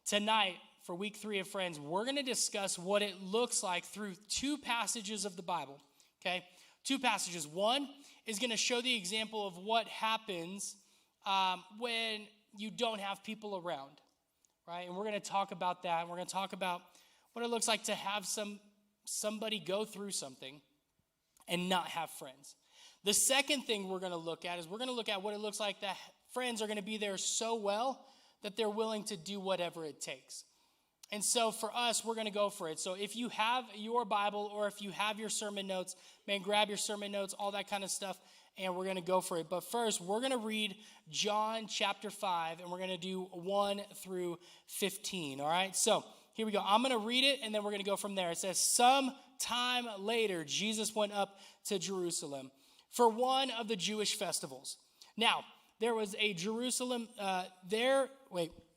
tonight, for week 3 of Friends, we're going to discuss what it looks like through 2 passages of the Bible, okay? 2 passages. One is going to show the example of what happens when you don't have people around, right? And we're going to talk about that. And we're going to talk about what it looks like to have somebody go through something and not have friends. The second thing we're going to look at is we're going to look at what it looks like that friends are going to be there so well that they're willing to do whatever it takes. And so for us, we're going to go for it. So if you have your Bible or if you have your sermon notes, man, grab your sermon notes, all that kind of stuff, and we're going to go for it. But first, we're going to read John chapter 5, and we're going to do 1 through 15, all right? So here we go. I'm going to read it, and then we're going to go from there. It says, "Some time later, Jesus went up to Jerusalem for one of the Jewish festivals. Now, there was a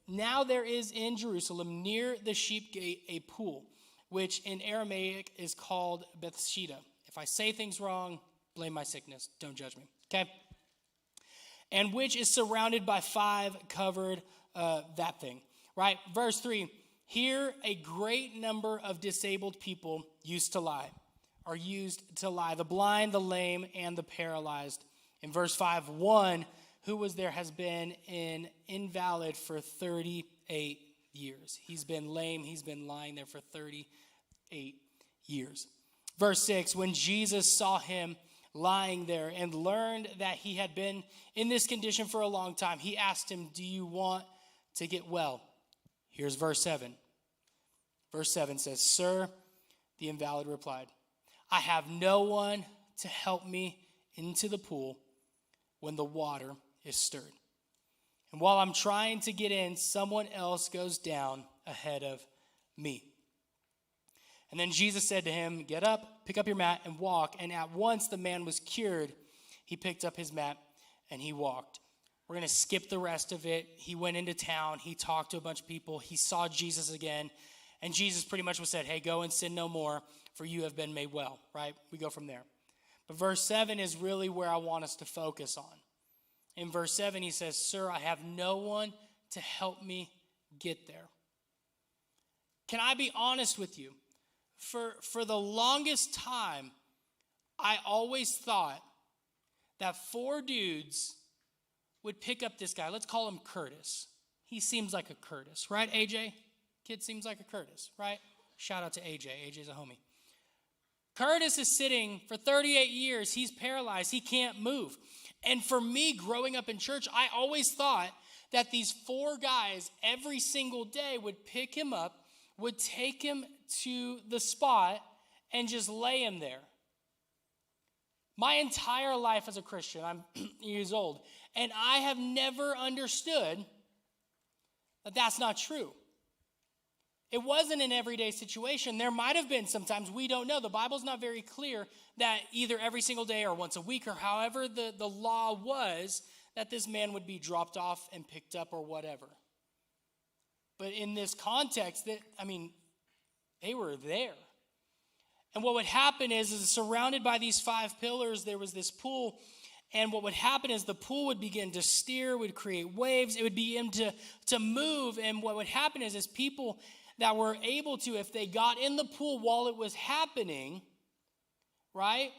Now there is in Jerusalem near the sheep gate a pool, which in Aramaic is called Bethesda. If I say things wrong, blame my sickness. Don't judge me, okay? And which is surrounded by 5 covered, that thing, right? Verse 3, here a great number of disabled people used to lie, the blind, the lame, and the paralyzed. In verse 5, one who was there has been an invalid for 38 years. He's been lame. He's been lying there for 38 years. Verse 6, when Jesus saw him lying there and learned that he had been in this condition for a long time, he asked him, do you want to get well? Here's verse 7. Verse 7 says, sir, the invalid replied, I have no one to help me into the pool when the water is stirred. And while I'm trying to get in, someone else goes down ahead of me. And then Jesus said to him, get up, pick up your mat, and walk. And at once the man was cured. He picked up his mat, and he walked. We're going to skip the rest of it. He went into town. He talked to a bunch of people. He saw Jesus again. And Jesus pretty much was said, hey, go and sin no more, for you have been made well, right? We go from there. But verse 7 is really where I want us to focus on. In verse 7, he says, sir, I have no one to help me get there. Can I be honest with you? For the longest time, I always thought that 4 dudes would pick up this guy. Let's call him Curtis. He seems like a Curtis, right, AJ? Kid seems like a Curtis, right? Shout out to AJ. AJ's a homie. Curtis is sitting for 38 years. He's paralyzed. He can't move. And for me, growing up in church, I always thought that these 4 guys every single day would pick him up, would take him to the spot, and just lay him there. My entire life as a Christian, I'm years old, and I have never understood that that's not true. It wasn't an everyday situation. There might have been sometimes, we don't know. The Bible's not very clear that either every single day or once a week or however the law was that this man would be dropped off and picked up or whatever. But in this context, they were there. And what would happen is surrounded by these 5 pillars, there was this pool. And what would happen is the pool would begin to steer, would create waves. It would begin to move. And what would happen is people that were able to, if they got in the pool while it was happening, right?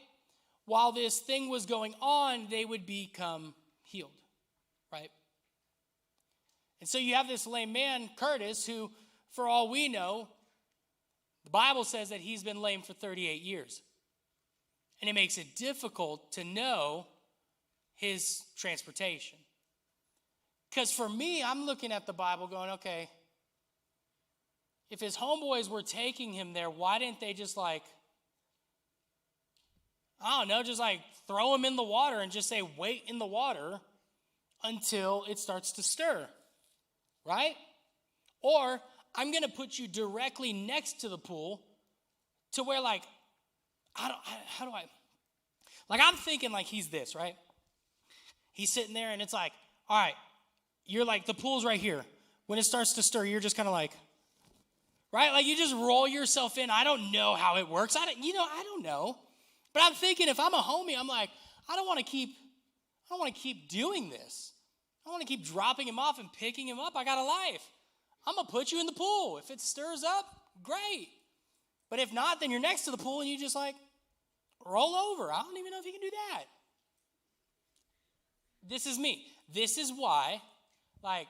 While this thing was going on, they would become healed, right? And so you have this lame man, Curtis, who, for all we know, the Bible says that he's been lame for 38 years. And it makes it difficult to know his transportation. Because for me, I'm looking at the Bible going, okay, if his homeboys were taking him there, why didn't they just throw him in the water and just say, wait in the water until it starts to stir, right? Or I'm going to put you directly next to the pool to where I'm thinking he's this, right? He's sitting there and it's like, all right, you're the pool's right here. When it starts to stir, you're just kind of right? You just roll yourself in. I don't know how it works. I don't know. But I'm thinking if I'm a homie, I'm I don't want to keep doing this. I want to keep dropping him off and picking him up. I got a life. I'm going to put you in the pool. If it stirs up, great. But if not, then you're next to the pool and you just like roll over. I don't even know if you can do that. This is me. This is why, like,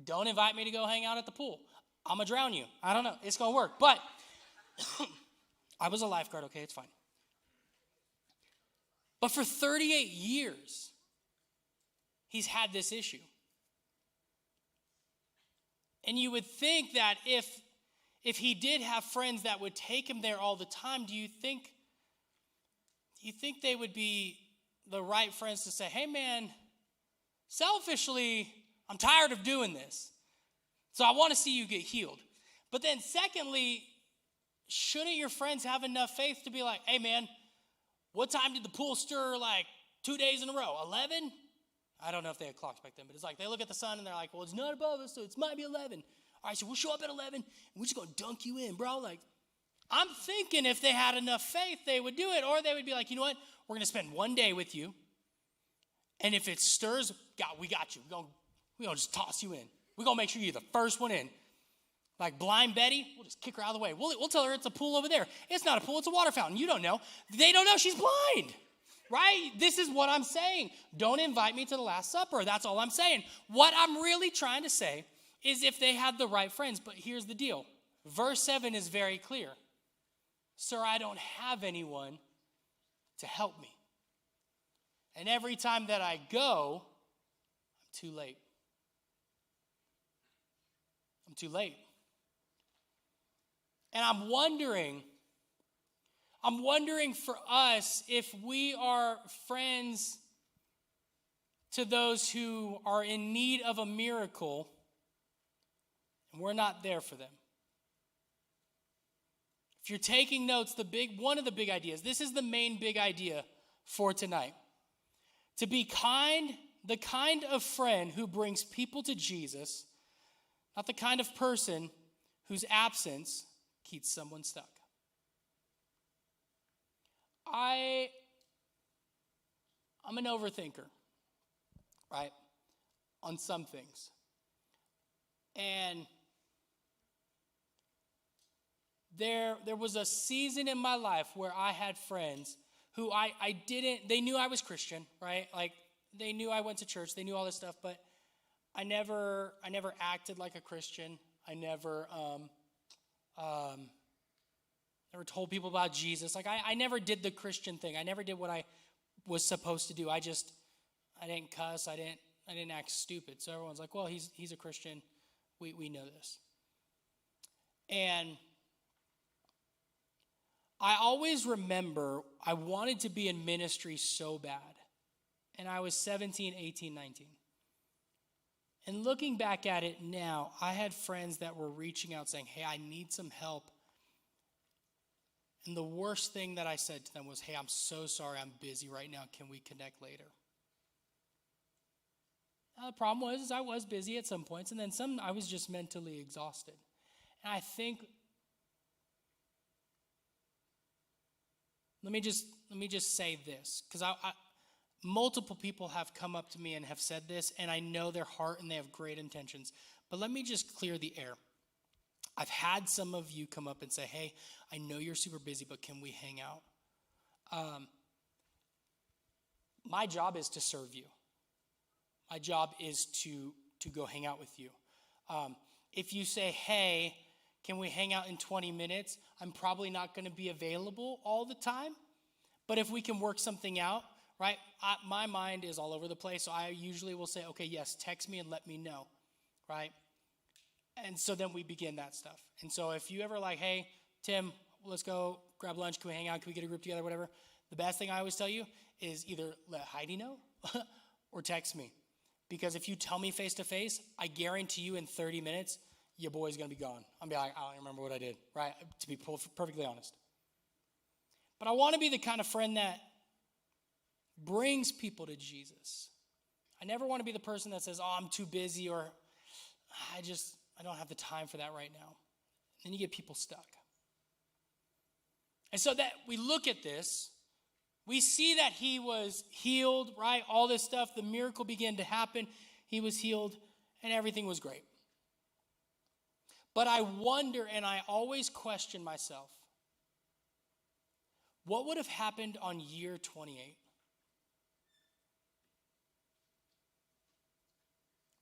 don't invite me to go hang out at the pool. I'm going to drown you. I don't know. It's going to work. But I was a lifeguard, okay? It's fine. But for 38 years, he's had this issue. And you would think that if he did have friends that would take him there all the time, do you think they would be the right friends to say, hey man, selfishly, I'm tired of doing this. So I want to see you get healed. But then secondly, shouldn't your friends have enough faith to be like, hey man, what time did the pool stir like 2 days in a row? 11? I don't know if they had clocks back then, but it's like they look at the sun and they're like, well, it's not above us, so it might be 11. All right, so we'll show up at 11 and we're just going to dunk you in, bro. Like, I'm thinking if they had enough faith, they would do it. Or they would be like, you know what? We're going to spend one day with you. And if it stirs, we got you. We're going to just toss you in. We're going to make sure you're the first one in. Like blind Betty, we'll just kick her out of the way. We'll tell her it's a pool over there. It's not a pool, it's a water fountain. You don't know. They don't know she's blind. Right? This is what I'm saying. Don't invite me to the Last Supper. That's all I'm saying. What I'm really trying to say is if they had the right friends. But here's the deal. Verse 7 is very clear. Sir, I don't have anyone to help me. And every time that I go, I'm too late. I'm too late. And I'm wondering for us if we are friends to those who are in need of a miracle and we're not there for them. If you're taking notes, one of the big ideas, this is the main big idea for tonight. To be kind, the kind of friend who brings people to Jesus, not the kind of person whose absence keeps someone stuck. I'm an overthinker, right, on some things. And there was a season in my life where I had friends who they knew I was Christian, right? Like, they knew I went to church, they knew all this stuff, but I never acted like a Christian. I never told people about Jesus. Like, I never did the Christian thing. I never did what I was supposed to do. I didn't cuss. I didn't act stupid. So everyone's like, well, he's a Christian. We know this. And I always remember I wanted to be in ministry so bad. And I was 17, 18, 19. And looking back at it now, I had friends that were reaching out saying, hey, I need some help. And the worst thing that I said to them was, hey, I'm so sorry, I'm busy right now. Can we connect later? Now, the problem was I was busy at some points, and then some I was just mentally exhausted. And I think, let me just say this, because multiple people have come up to me and have said this, and I know their heart and they have great intentions. But let me just clear the air. I've had some of you come up and say, hey, I know you're super busy, but can we hang out? My job is to serve you. My job is to go hang out with you. If you say, hey, can we hang out in 20 minutes? I'm probably not going to be available all the time. But if we can work something out, right? My mind is all over the place. So I usually will say, okay, yes, text me and let me know, right? And so then we begin that stuff. And so if you ever like, hey, Tim, let's go grab lunch. Can we hang out? Can we get a group together? Whatever. The best thing I always tell you is either let Heidi know or text me. Because if you tell me face to face, I guarantee you in 30 minutes, your boy's going to be gone. I'm be like, I don't remember what I did, right? To be perfectly honest. But I want to be the kind of friend that brings people to Jesus. I never want to be the person that says, oh, I'm too busy, or I don't have the time for that right now. And you get people stuck. And so that we look at this, we see that he was healed, right? All this stuff, the miracle began to happen. He was healed, and everything was great. But I wonder, and I always question myself, what would have happened on year 28?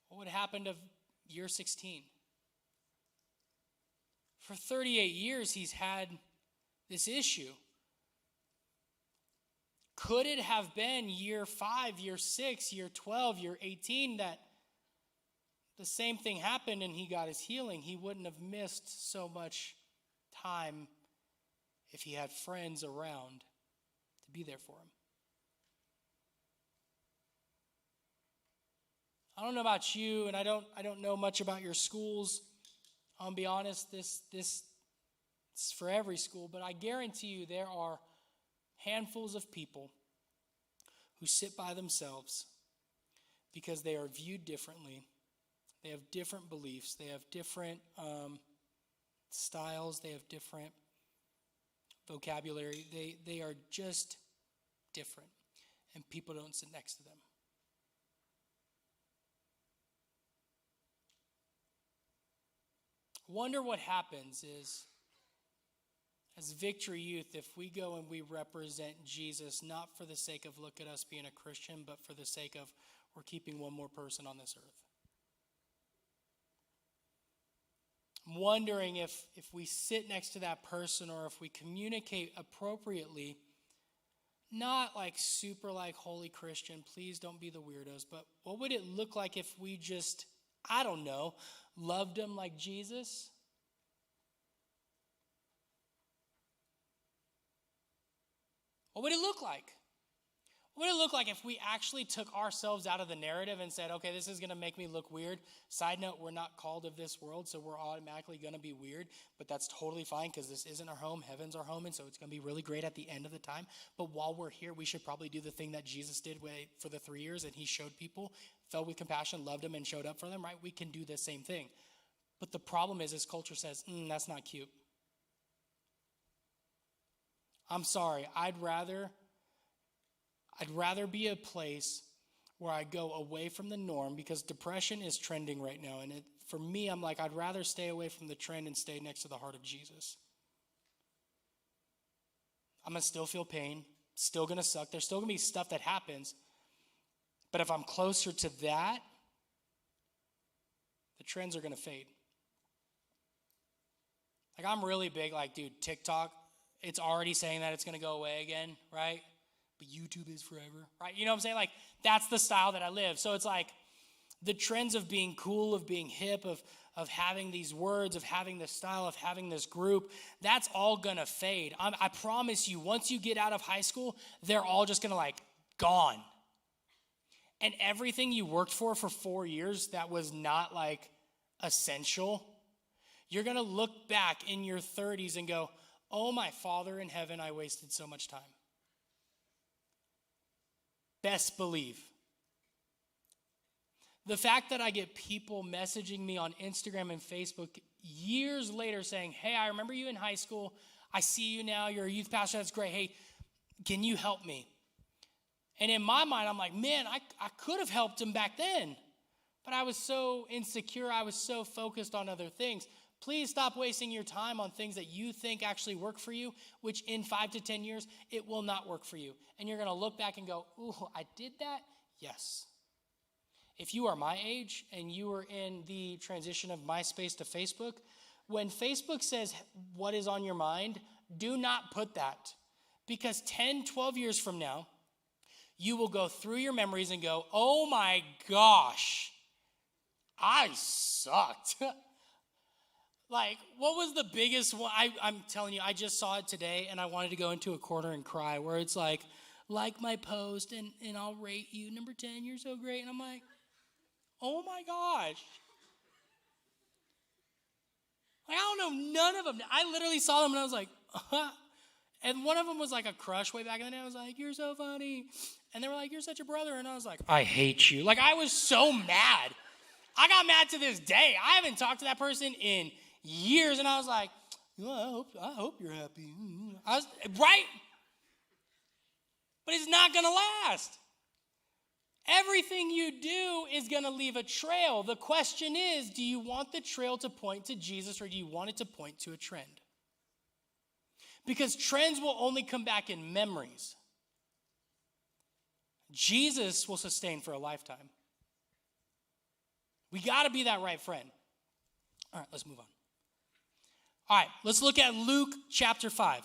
What would have happened of year 16? For 38 years, he's had this issue. Could it have been year 5, year 6, year 12, year 18 that the same thing happened and he got his healing? He wouldn't have missed so much time if he had friends around to be there for him. I don't know about you, and I don't know much about your schools. I'll be honest, this is for every school, but I guarantee you there are handfuls of people who sit by themselves because they are viewed differently. They have different beliefs. They have different styles. They have different vocabulary. They are just different, and people don't sit next to them. Wonder what happens is, as Victory Youth, if we go and we represent Jesus, not for the sake of look at us being a Christian, but for the sake of we're keeping one more person on this earth. I'm wondering if we sit next to that person or if we communicate appropriately, not like super like holy Christian, please don't be the weirdos, but what would it look like if we just, I don't know, loved him like Jesus? What would it look like? What would it look like if we actually took ourselves out of the narrative and said, okay, this is going to make me look weird. Side note, we're not called of this world, so we're automatically going to be weird, but that's totally fine because this isn't our home. Heaven's our home, and so it's going to be really great at the end of the time. But while we're here, we should probably do the thing that Jesus did for the 3 years, and he showed people, felt with compassion, loved them, and showed up for them, right? We can do the same thing. But the problem is, culture says, that's not cute. I'm sorry, I'd rather be a place where I go away from the norm because depression is trending right now. And for me, I'm like, I'd rather stay away from the trend and stay next to the heart of Jesus. I'm going to still feel pain, still going to suck. There's still going to be stuff that happens. But if I'm closer to that, the trends are going to fade. Like, I'm really big, like, dude, TikTok, it's already saying that it's going to go away again, right? But YouTube is forever, right? You know what I'm saying? Like, that's the style that I live. So it's like the trends of being cool, of being hip, of having these words, of having this style, of having this group, that's all going to fade. I promise you, once you get out of high school, they're all just going to, like, gone. And everything you worked for 4 years that was not, like, essential, you're going to look back in your 30s and go, oh, my Father in heaven, I wasted so much time. Best believe. The fact that I get people messaging me on Instagram and Facebook years later saying, hey, I remember you in high school. I see you now. You're a youth pastor. That's great. Hey, can you help me? And in my mind, I'm like, man, I could have helped him back then. But I was so insecure. I was so focused on other things. Please stop wasting your time on things that you think actually work for you, which in 5 to 10 years, it will not work for you. And you're going to look back and go, ooh, I did that? Yes. If you are my age and you are in the transition of MySpace to Facebook, when Facebook says what is on your mind, do not put that. Because 10, 12 years from now, you will go through your memories and go, oh my gosh, I sucked. Like, what was the biggest one? I'm telling you, I just saw it today, and I wanted to go into a corner and cry, where it's like my post, and I'll rate you. Number 10, you're so great. And I'm like, oh, my gosh. Like, I don't know none of them. I literally saw them, and I was like, And one of them was like a crush way back in the day. I was like, you're so funny. And they were like, you're such a brother. And I was like, I hate you. Like, I was so mad. I got mad to this day. I haven't talked to that person in years, and I was like, well, I hope you're happy. Right? But it's not going to last. Everything you do is going to leave a trail. The question is, do you want the trail to point to Jesus or do you want it to point to a trend? Because trends will only come back in memories. Jesus will sustain for a lifetime. We got to be that right friend. All right, let's move on. All right, let's look at Luke chapter 5.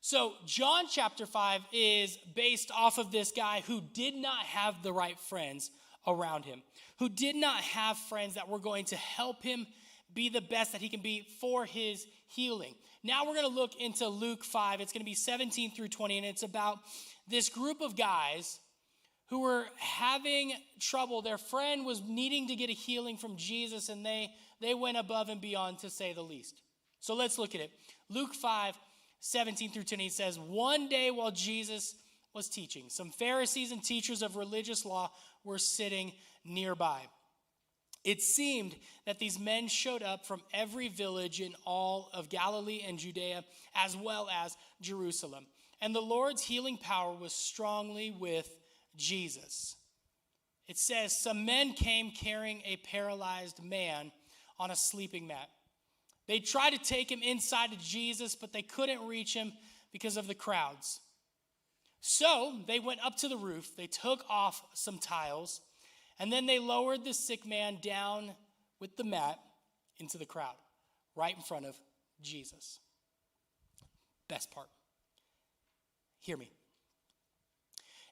So John chapter 5 is based off of this guy who did not have the right friends around him, who did not have friends that were going to help him be the best that he can be for his healing. Now we're going to look into Luke 5. It's going to be 17 through 20, and it's about this group of guys who were having trouble. Their friend was needing to get a healing from Jesus, and they went above and beyond, to say the least. So let's look at it. Luke 5, 17 through 20 says, one day while Jesus was teaching, some Pharisees and teachers of religious law were sitting nearby. It seemed that these men showed up from every village in all of Galilee and Judea, as well as Jerusalem. And the Lord's healing power was strongly with Jesus. It says, some men came carrying a paralyzed man on a sleeping mat. They tried to take him inside to Jesus, but they couldn't reach him because of the crowds. So they went up to the roof, they took off some tiles, and then they lowered the sick man down with the mat into the crowd, right in front of Jesus. Best part. Hear me.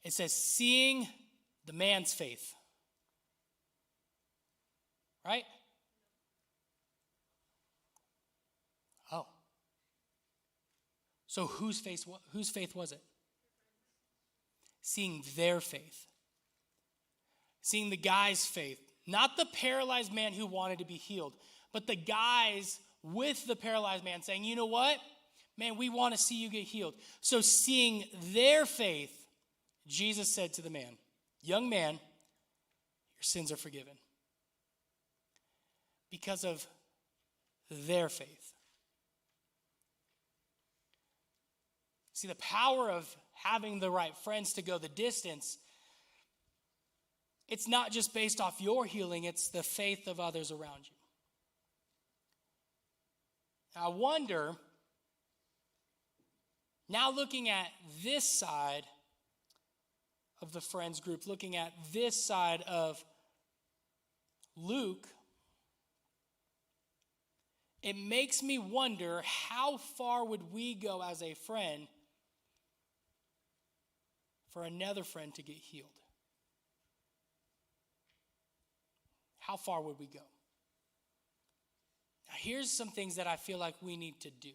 It says, seeing the man's faith. Right? Oh. So whose faith was it? Seeing their faith. Seeing the guy's faith. Not the paralyzed man who wanted to be healed, but the guys with the paralyzed man saying, you know what? Man, we want to see you get healed. So seeing their faith, Jesus said to the man, young man, your sins are forgiven. Because of their faith. See, the power of having the right friends to go the distance, it's not just based off your healing, it's the faith of others around you. I wonder, now looking at this side of the friends group, looking at this side of Luke, it makes me wonder, how far would we go as a friend for another friend to get healed? How far would we go? Now, here's some things that I feel like we need to do.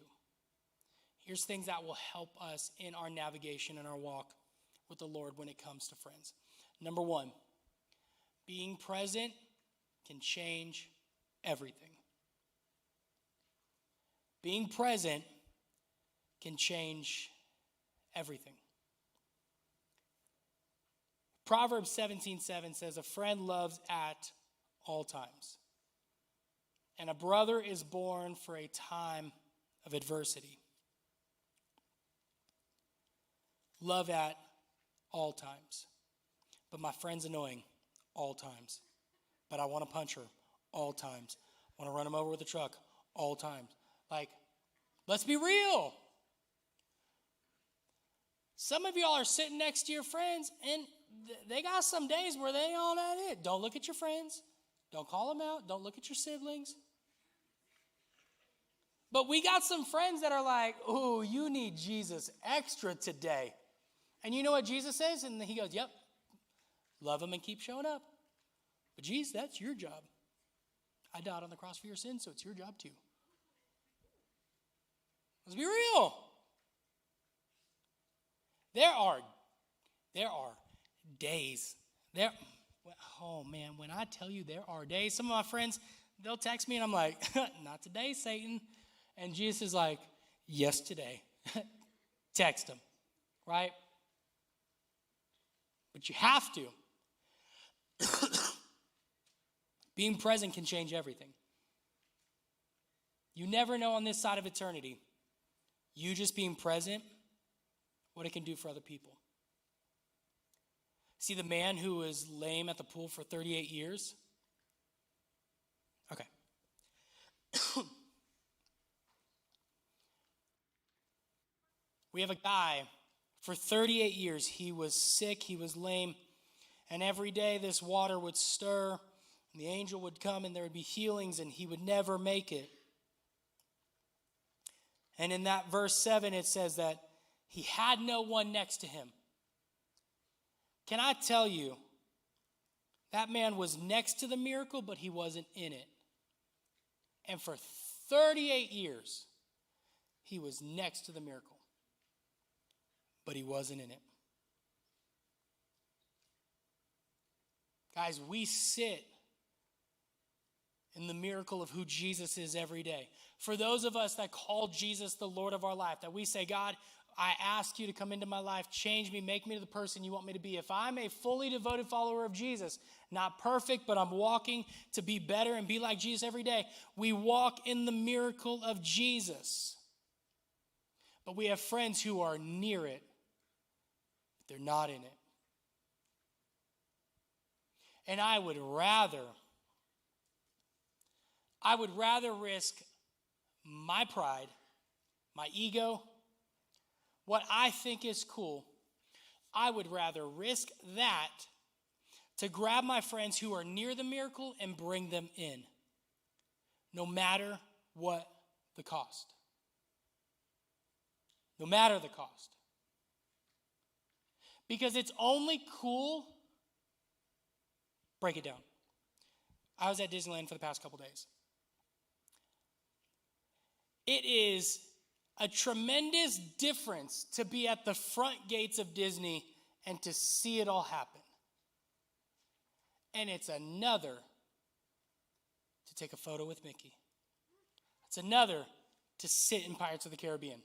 Here's things that will help us in our navigation and our walk with the Lord when it comes to friends. Number one, being present can change everything. Being present can change everything. Proverbs 17:7 says, a friend loves at all times, and a brother is born for a time of adversity. Love at all times. But my friend's annoying all times. But I want to punch her all times. I want to run him over with a truck all times. Like, let's be real. Some of y'all are sitting next to your friends, and they got some days where they all at it. Don't look at your friends. Don't call them out. Don't look at your siblings. But we got some friends that are like, oh, you need Jesus extra today. And you know what Jesus says? And he goes, yep, love them and keep showing up. But Jesus, that's your job. I died on the cross for your sins, so it's your job too. Let's be real. There are days. Oh man, when I tell you there are days, some of my friends, they'll text me and I'm like, not today, Satan. And Jesus is like, yes, today. Text him, right? But you have to. Being present can change everything. You never know on this side of eternity, you just being present, what it can do for other people. See the man who was lame at the pool for 38 years? Okay. We have a guy, for 38 years, he was sick, he was lame, and every day this water would stir, and the angel would come, and there would be healings, and he would never make it. And in that verse 7, it says that he had no one next to him. Can I tell you, that man was next to the miracle, but he wasn't in it. And for 38 years, he was next to the miracle, but he wasn't in it. Guys, we sit in the miracle of who Jesus is every day. For those of us that call Jesus the Lord of our life, that we say, God, I ask you to come into my life, change me, make me the person you want me to be. If I'm a fully devoted follower of Jesus, not perfect, but I'm walking to be better and be like Jesus every day, we walk in the miracle of Jesus. But we have friends who are near it, but they're not in it. And I would rather risk my pride, my ego, what I think is cool. I would rather risk that to grab my friends who are near the miracle and bring them in, no matter what the cost. No matter the cost. Because it's only cool. Break it down. I was at Disneyland for the past couple days. It is a tremendous difference to be at the front gates of Disney and to see it all happen. And it's another to take a photo with Mickey. It's another to sit in Pirates of the Caribbean.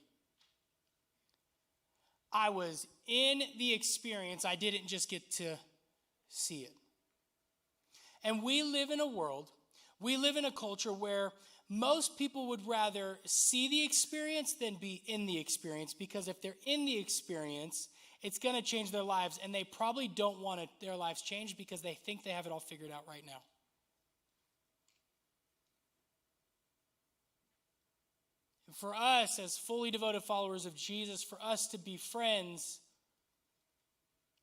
I was in the experience. I didn't just get to see it. And we live in a world, we live in a culture where most people would rather see the experience than be in the experience, because if they're in the experience, it's going to change their lives, and they probably don't want their lives changed because they think they have it all figured out right now. And for us, as fully devoted followers of Jesus, for us to be friends,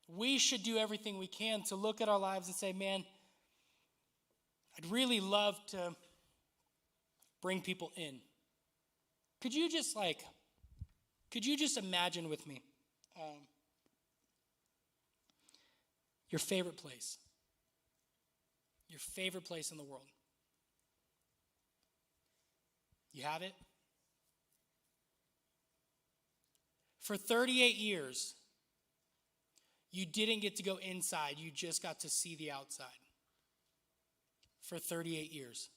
we should do everything we can to look at our lives and say, man, I'd really love to bring people in. Could you just imagine with me your favorite place? Your favorite place in the world. You have it? For 38 years, you didn't get to go inside. You just got to see the outside. For 38 years.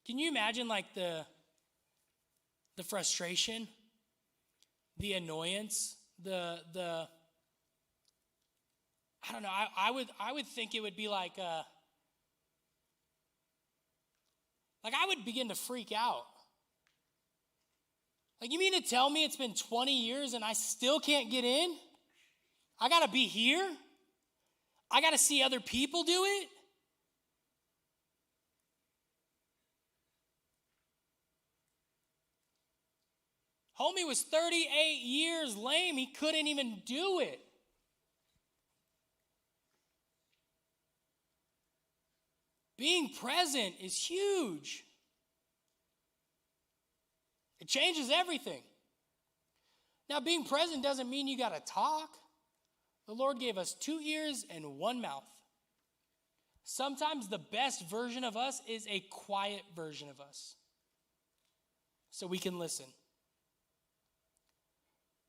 Can you imagine the frustration, the annoyance, I don't know, I would think it would be I would begin to freak out. You mean to tell me it's been 20 years and I still can't get in? I got to be here? I got to see other people do it? Homie was 38 years lame. He couldn't even do it. Being present is huge. It changes everything. Now, being present doesn't mean you got to talk. The Lord gave us 2 ears and 1 mouth. Sometimes the best version of us is a quiet version of us, so we can listen.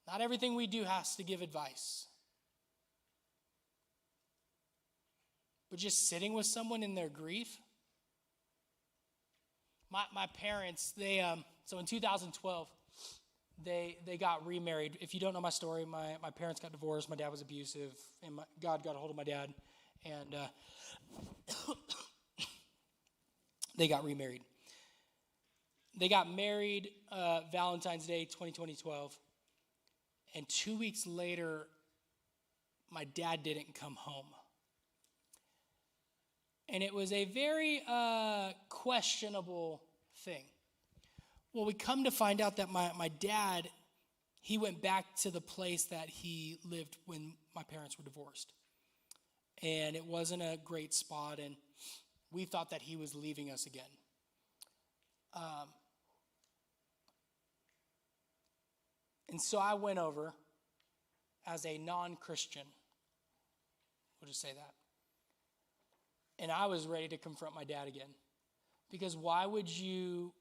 Not everything we do has to give advice. But just sitting with someone in their grief. My parents, so in 2012, they got remarried. If you don't know my story, my parents got divorced. My dad was abusive, and God got a hold of my dad, and they got remarried. They got married Valentine's Day 2012. And 2 weeks later, my dad didn't come home. And it was a very questionable thing. Well, we come to find out that my dad, he went back to the place that he lived when my parents were divorced. And it wasn't a great spot, and we thought that he was leaving us again. And so I went over as a non-Christian. We'll just say that. And I was ready to confront my dad again. Because why would you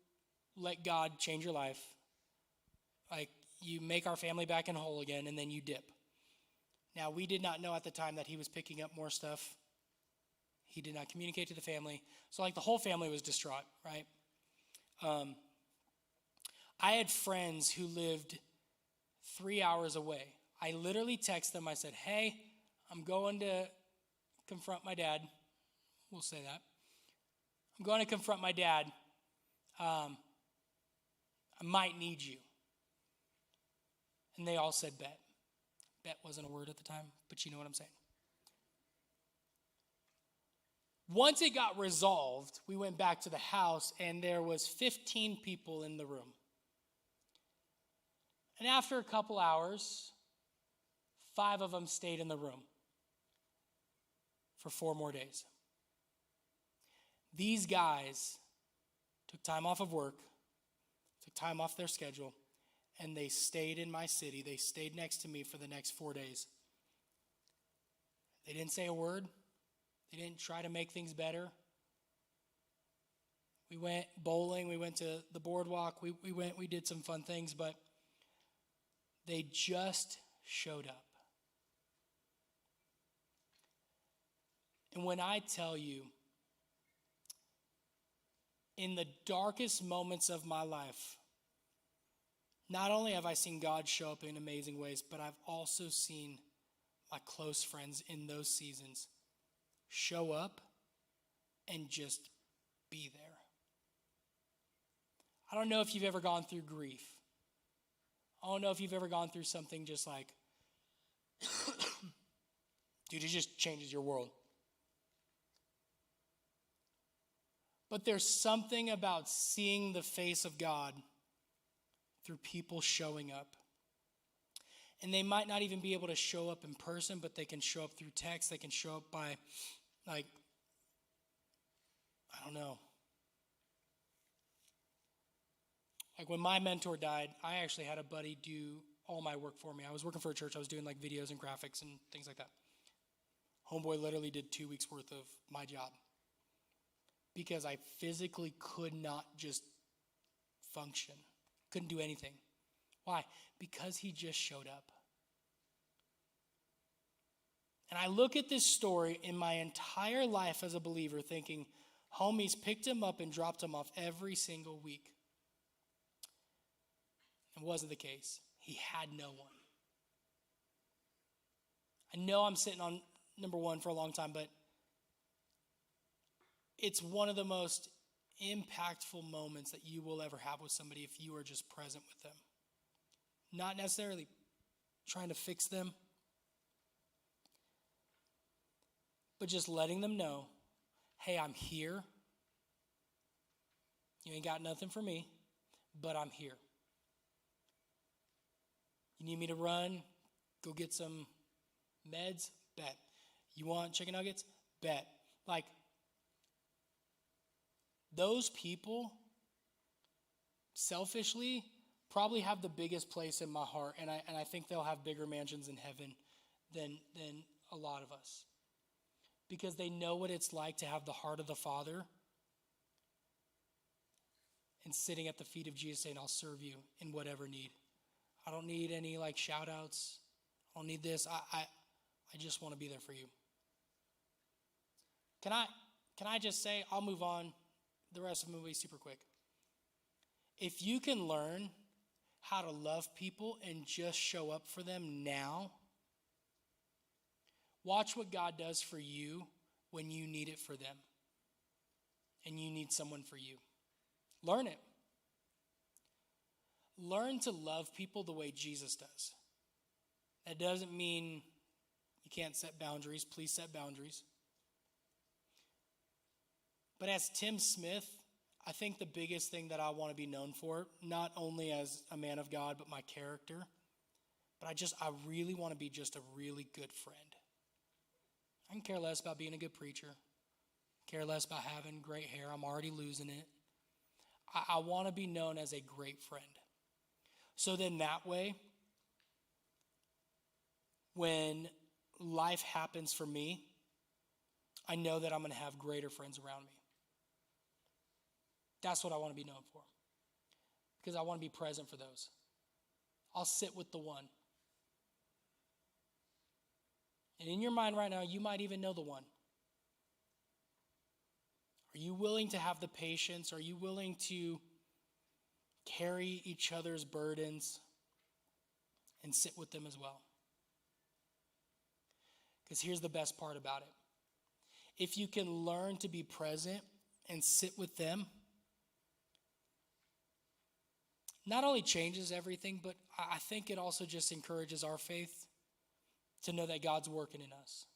let God change your life? Like, you make our family back in whole again, and then you dip. Now, we did not know at the time that he was picking up more stuff. He did not communicate to the family. So, like, the whole family was distraught, right? I had friends who lived 3 hours away. I literally texted them. I said, hey, I'm going to confront my dad. We'll say that. I'm going to confront my dad. I might need you. And they all said bet. Bet wasn't a word at the time, but you know what I'm saying. Once it got resolved, we went back to the house, and there was 15 people in the room. And after a couple hours, 5 of them stayed in the room for 4 more days. These guys took time off of work, took time off their schedule, and they stayed in my city. They stayed next to me for the next 4 days. They didn't say a word. They didn't try to make things better. We went bowling. We went to the boardwalk. We did some fun things, but they just showed up. And when I tell you, in the darkest moments of my life, not only have I seen God show up in amazing ways, but I've also seen my close friends in those seasons show up and just be there. I don't know if you've ever gone through grief. I don't know if you've ever gone through something just like, dude, it just changes your world. But there's something about seeing the face of God through people showing up. And they might not even be able to show up in person, but they can show up through text. They can show up by, like, I don't know. Like when my mentor died, I actually had a buddy do all my work for me. I was working for a church. I was doing like videos and graphics and things like that. Homeboy literally did 2 weeks worth of my job because I physically could not just function. Couldn't do anything. Why? Because he just showed up. And I look at this story in my entire life as a believer thinking, homies picked him up and dropped him off every single week. It wasn't the case. He had no one. I know I'm sitting on number 1 for a long time, but it's one of the most impactful moments that you will ever have with somebody if you are just present with them. Not necessarily trying to fix them, but just letting them know, hey, I'm here. You ain't got nothing for me, but I'm here. You need me to run, go get some meds? Bet. You want chicken nuggets? Bet. Like, those people, selfishly, probably have the biggest place in my heart, and I think they'll have bigger mansions in heaven than a lot of us. Because they know what it's like to have the heart of the Father and sitting at the feet of Jesus saying, I'll serve you in whatever need. I don't need any like shout outs. I don't need this. I just want to be there for you. Can I just say, I'll move on. The rest of them will be super quick. If you can learn how to love people and just show up for them now, watch what God does for you when you need it for them and you need someone for you. Learn it. Learn to love people the way Jesus does. That doesn't mean you can't set boundaries, please set boundaries. But as Tim Smith, I think the biggest thing that I want to be known for, not only as a man of God, but my character, but I really want to be just a really good friend. I can care less about being a good preacher, care less about having great hair. I'm already losing it. I want to be known as a great friend. So then that way, when life happens for me, I know that I'm going to have greater friends around me. That's what I want to be known for, because I want to be present for those. I'll sit with the one. And in your mind right now, you might even know the one. Are you willing to have the patience? Are you willing to carry each other's burdens and sit with them as well? Because here's the best part about it. If you can learn to be present and sit with them, not only changes everything, but I think it also just encourages our faith to know that God's working in us.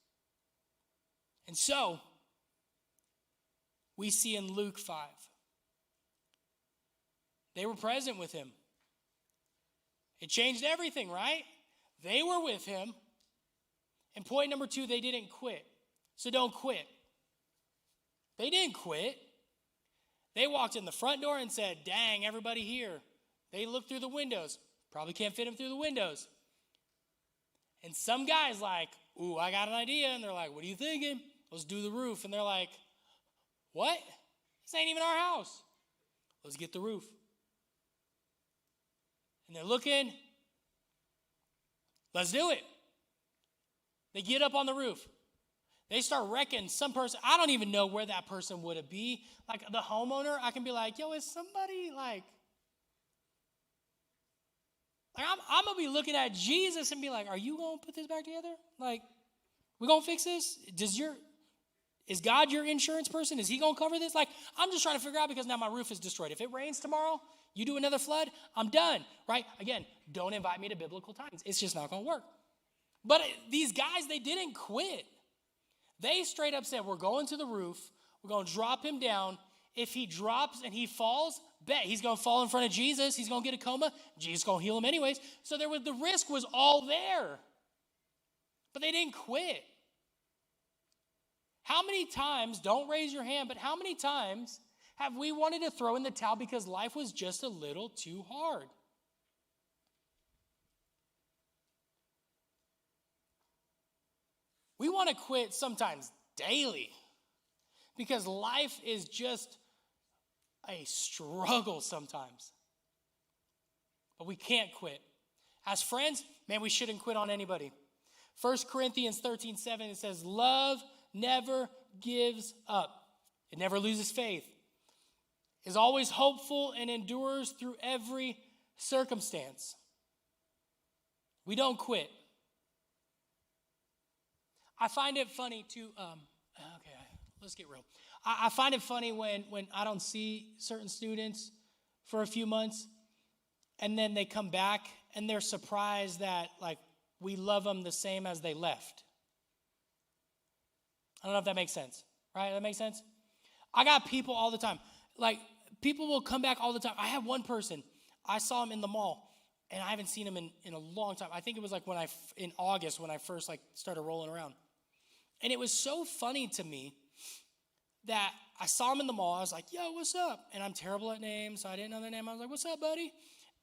And so, we see in Luke 5, they were present with him. It changed everything, right? They were with him. And point number 2, they didn't quit. So don't quit. They didn't quit. They walked in the front door and said, dang, everybody here. They looked through the windows. Probably can't fit them through the windows. And some guy's like, ooh, I got an idea. And they're like, what are you thinking? Let's do the roof. And they're like, what? This ain't even our house. Let's get the roof. And they're looking. Let's do it. They get up on the roof. They start wrecking some person. I don't even know where that person would be. Like the homeowner, I can be like, yo, is somebody like I'm going to be looking at Jesus and be like, are you going to put this back together? Like, we going to fix this? Is God your insurance person? Is he going to cover this? Like, I'm just trying to figure out, because now my roof is destroyed. If it rains tomorrow, you do another flood, I'm done, right? Again, don't invite me to biblical times. It's just not going to work. But these guys, they didn't quit. They straight up said, we're going to the roof. We're going to drop him down. If he drops and he falls, bet he's going to fall in front of Jesus. He's going to get a coma. Jesus is going to heal him anyways. So the risk was all there. But they didn't quit. How many times, don't raise your hand, but how many times have we wanted to throw in the towel because life was just a little too hard? We want to quit sometimes daily because life is just a struggle sometimes. But we can't quit. As friends, man, we shouldn't quit on anybody. 1 Corinthians 13:7, it says, love never gives up. It never loses faith. Is always hopeful and endures through every circumstance. We don't quit. I find it funny to, let's get real. I find it funny when I don't see certain students for a few months, and then they come back and they're surprised that like we love them the same as they left. I don't know if that makes sense, right? That makes sense? I got people all the time. Like, people will come back all the time. I had one person, I saw him in the mall, and I haven't seen him in a long time. I think it was like in August when I first like started rolling around. And it was so funny to me that I saw him in the mall. I was like, yo, what's up? And I'm terrible at names, so I didn't know their name. I was like, what's up, buddy?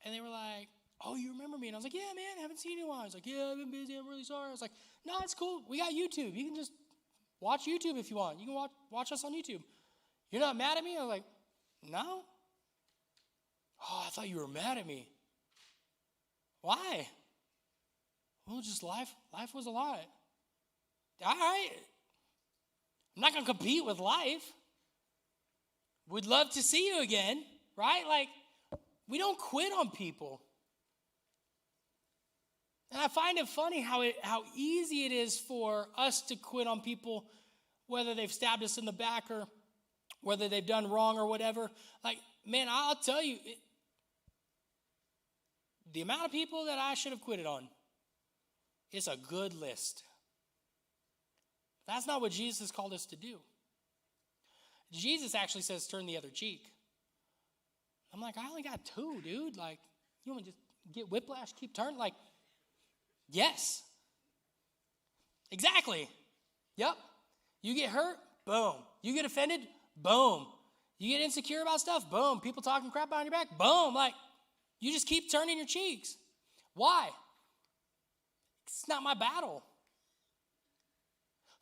And they were like, oh, you remember me? And I was like, yeah, man, I haven't seen you in a while. I was like, yeah, I've been busy. I'm really sorry. I was like, no, it's cool. We got YouTube. You can just watch YouTube if you want. You can watch us on YouTube. You're not mad at me? I was like, no. Oh, I thought you were mad at me. Why? Well, just life. Life was a lot. All right. I'm not going to compete with life. We'd love to see you again, right? Like, we don't quit on people. And I find it funny how easy it is for us to quit on people, whether they've stabbed us in the back or whether they've done wrong or whatever. Like, man, I'll tell you, the amount of people that I should have quitted on, it's a good list. That's not what Jesus called us to do. Jesus actually says, turn the other cheek. I'm like, I only got 2, dude. Like, you want me to just get whiplash, keep turning? Like, yes. Exactly. Yep. You get hurt, boom. You get offended, boom. You get insecure about stuff, boom. People talking crap behind your back, boom. Like, you just keep turning your cheeks. Why? It's not my battle.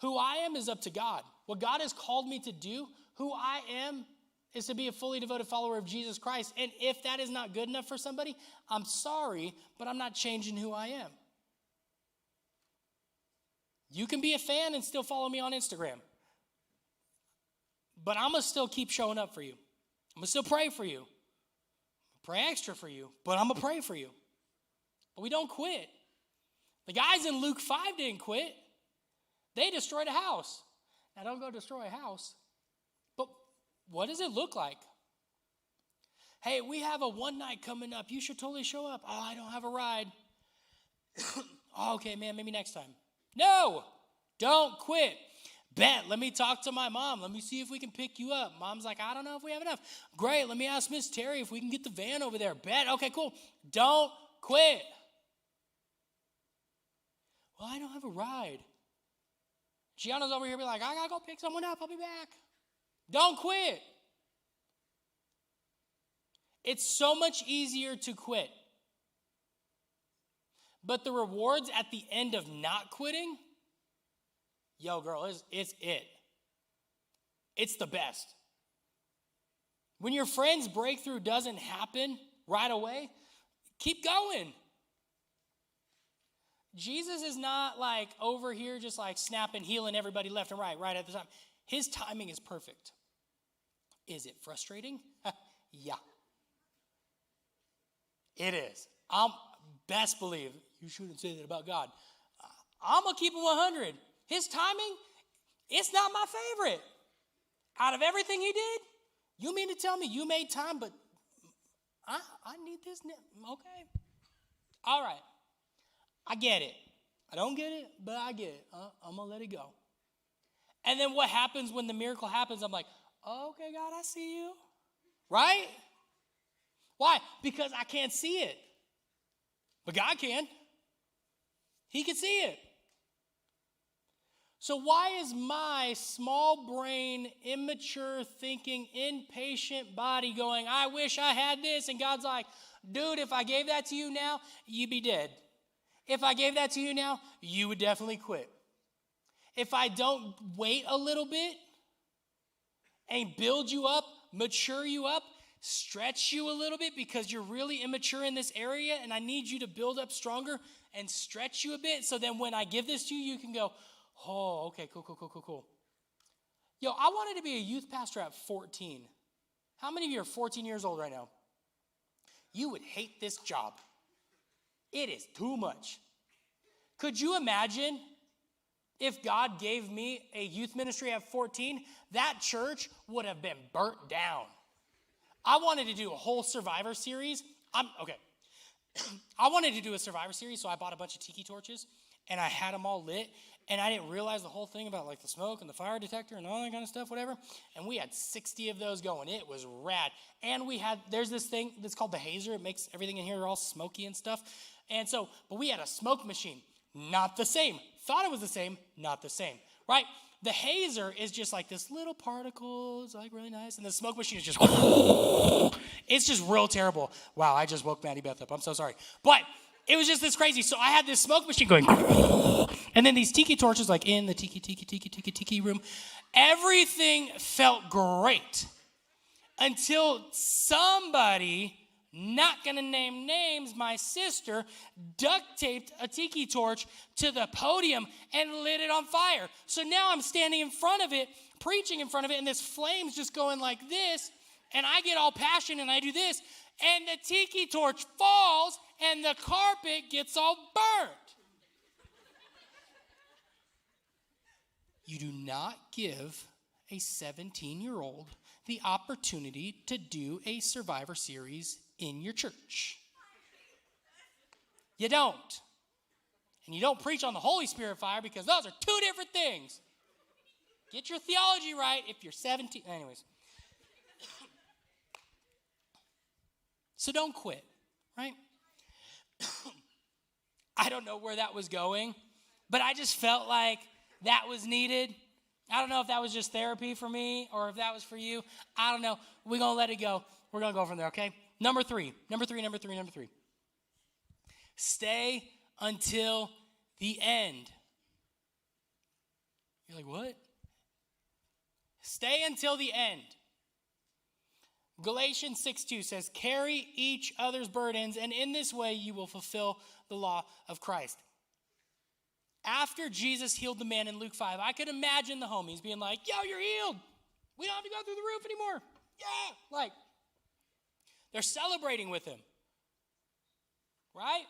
Who I am is up to God. What God has called me to do, who I am, is to be a fully devoted follower of Jesus Christ. And if that is not good enough for somebody, I'm sorry, but I'm not changing who I am. You can be a fan and still follow me on Instagram. But I'm going to still keep showing up for you. I'm going to still pray for you. Pray extra for you, but I'm going to pray for you. But we don't quit. The guys in Luke 5 didn't quit. They destroyed a house. Now, don't go destroy a house. But what does it look like? Hey, we have a one night coming up. You should totally show up. Oh, I don't have a ride. Oh, okay, man, maybe next time. No, don't quit. Bet, let me talk to my mom. Let me see if we can pick you up. Mom's like, I don't know if we have enough. Great, let me ask Miss Terry if we can get the van over there. Bet, okay, cool. Don't quit. Well, I don't have a ride. Gianna's over here be like, I got to go pick someone up. I'll be back. Don't quit. It's so much easier to quit. But the rewards at the end of not quitting, yo, girl, it's it. It's the best. When your friend's breakthrough doesn't happen right away, keep going. Jesus is not like over here just like snapping, healing everybody left and right at the time. His timing is perfect. Is it frustrating? Yeah. It is. Best believe, you shouldn't say that about God. I'm going to keep it 100. His timing, it's not my favorite. Out of everything he did, you mean to tell me you made time, but I need this? Okay. All right. I get it. I don't get it, but I get it. I'm going to let it go. And then what happens when the miracle happens? I'm like, oh, okay, God, I see you. Right? Why? Because I can't see it. But God can. He can see it. So why is my small brain, immature thinking, impatient body going, I wish I had this? And God's like, dude, if I gave that to you now, you'd be dead. If I gave that to you now, you would definitely quit. If I don't wait a little bit and build you up, mature you up, stretch you a little bit because you're really immature in this area and I need you to build up stronger and stretch you a bit so then when I give this to you, you can go, oh, okay, cool. Yo, I wanted to be a youth pastor at 14. How many of you are 14 years old right now? You would hate this job. It is too much. Could you imagine if God gave me a youth ministry at 14? That church would have been burnt down. I wanted to do a whole Survivor series. I wanted to do a Survivor series, so I bought a bunch of tiki torches, and I had them all lit, and I didn't realize the whole thing about like the smoke and the fire detector and all that kind of stuff, whatever, and we had 60 of those going. It was rad. And there's this thing that's called the hazer. It makes everything in here all smoky and stuff. And so, but we had a smoke machine. Not the same. Thought it was the same. Not the same. Right? The hazer is just like this little particle. It's like really nice. And the smoke machine is just, it's just real terrible. Wow, I just woke Maddie Beth up. I'm so sorry. But it was just this crazy. So I had this smoke machine going, and then these tiki torches like in the tiki room. Everything felt great until somebody, not going to name names, my sister duct taped a tiki torch to the podium and lit it on fire. So now I'm standing in front of it, preaching in front of it, and this flame's just going like this, and I get all passionate and I do this, and the tiki torch falls and the carpet gets all burnt. You do not give a 17-year-old the opportunity to do a Survivor series in your church. You don't. And you don't preach on the Holy Spirit fire because those are two different things. Get your theology right if you're 17. Anyways. So don't quit, right? I don't know where that was going, but I just felt like that was needed. I don't know if that was just therapy for me or if that was for you. I don't know. We're going to let it go. We're going to go from there, okay? Number three. Stay until the end. You're like, what? Stay until the end. Galatians 6:2 says, carry each other's burdens, and in this way you will fulfill the law of Christ. After Jesus healed the man in Luke 5, I could imagine the homies being like, yo, you're healed. We don't have to go through the roof anymore. Yeah. Like, they're celebrating with him. Right?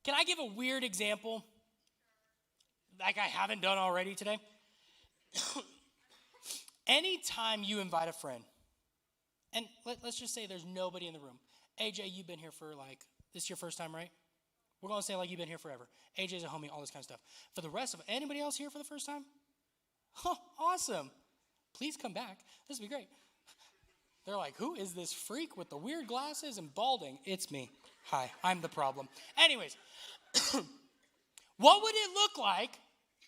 Can I give a weird example? Like I haven't done already today? Anytime you invite a friend, and let's just say there's nobody in the room. AJ, you've been here for this is your first time, right? We're going to say you've been here forever. AJ's a homie, all this kind of stuff. For the rest of anybody else here for the first time? Oh, awesome. Please come back. This would be great. They're like, who is this freak with the weird glasses and balding? It's me. Hi, I'm the problem. Anyways, what would it look like?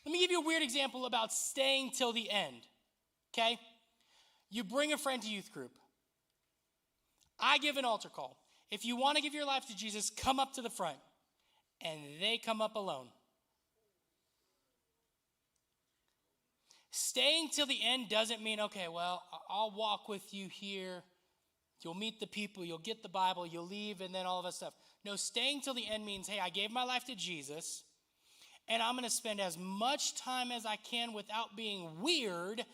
Let me give you a weird example about staying till the end, okay? You bring a friend to youth group. I give an altar call. If you want to give your life to Jesus, come up to the front. And they come up alone. Staying till the end doesn't mean, okay, well, I'll walk with you here. You'll meet the people. You'll get the Bible. You'll leave, and then all of that stuff. No, staying till the end means, hey, I gave my life to Jesus, and I'm going to spend as much time as I can without being weird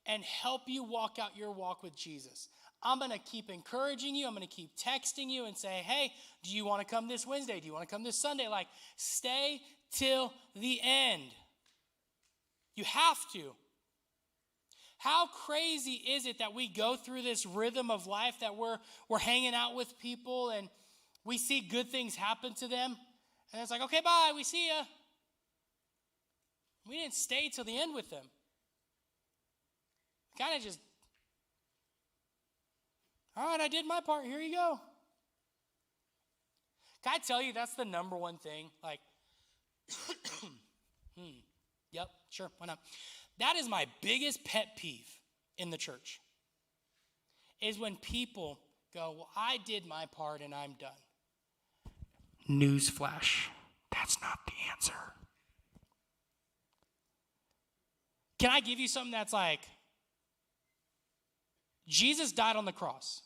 and help you walk out your walk with Jesus. I'm going to keep encouraging you. I'm going to keep texting you and say, hey, do you want to come this Wednesday? Do you want to come this Sunday? Stay till the end. You have to. How crazy is it that we go through this rhythm of life that we're hanging out with people and we see good things happen to them? And it's like, okay, bye, we see ya. We didn't stay till the end with them. Kind of just, all right, I did my part. Here you go. Can I tell you that's the number one thing? Yep, sure, why not? That is my biggest pet peeve in the church, is when people go, well, I did my part and I'm done. Newsflash, that's not the answer. Can I give you something that's Jesus died on the cross.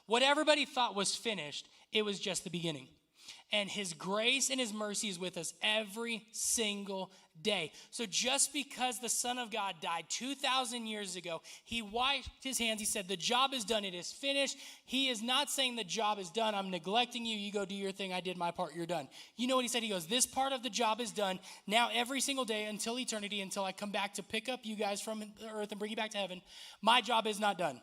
What everybody thought was finished, it was just the beginning. And his grace and his mercy is with us every single day. So just because the Son of God died 2,000 years ago, he wiped his hands. He said, the job is done. It is finished. He is not saying the job is done. I'm neglecting you. You go do your thing. I did my part. You're done. You know what he said? He goes, this part of the job is done. Now every single day until eternity, until I come back to pick up you guys from the earth and bring you back to heaven, my job is not done.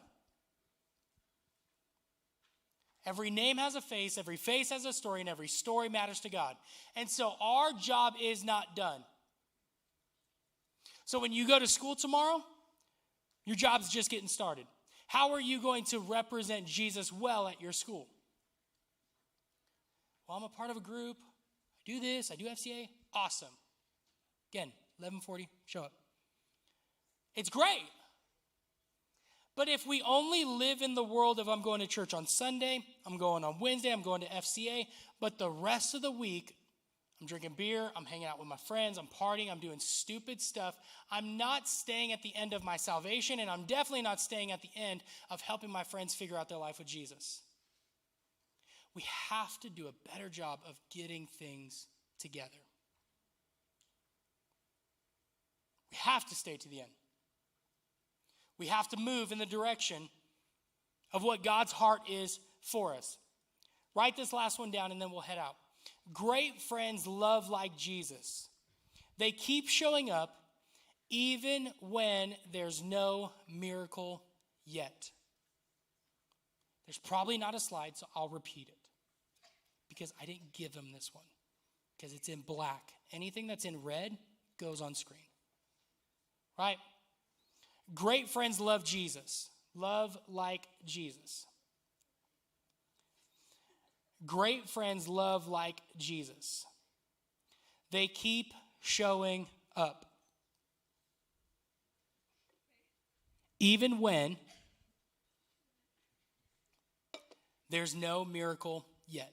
Every name has a face, every face has a story, and every story matters to God. And so our job is not done. So when you go to school tomorrow, your job's just getting started. How are you going to represent Jesus well at your school? Well, I'm a part of a group. I do this, I do FCA. Awesome. Again, 11:40, show up. It's great. But if we only live in the world of I'm going to church on Sunday, I'm going on Wednesday, I'm going to FCA, but the rest of the week, I'm drinking beer, I'm hanging out with my friends, I'm partying, I'm doing stupid stuff, I'm not staying at the end of my salvation, and I'm definitely not staying at the end of helping my friends figure out their life with Jesus. We have to do a better job of getting things together. We have to stay to the end. We have to move in the direction of what God's heart is for us. Write this last one down and then we'll head out. Great friends love like Jesus. They keep showing up even when there's no miracle yet. There's probably not a slide, so I'll repeat it. Because I didn't give them this one. Because it's in black. Anything that's in red goes on screen. right? Great friends love Jesus. Love like Jesus. Great friends love like Jesus. They keep showing up. Even when there's no miracle yet.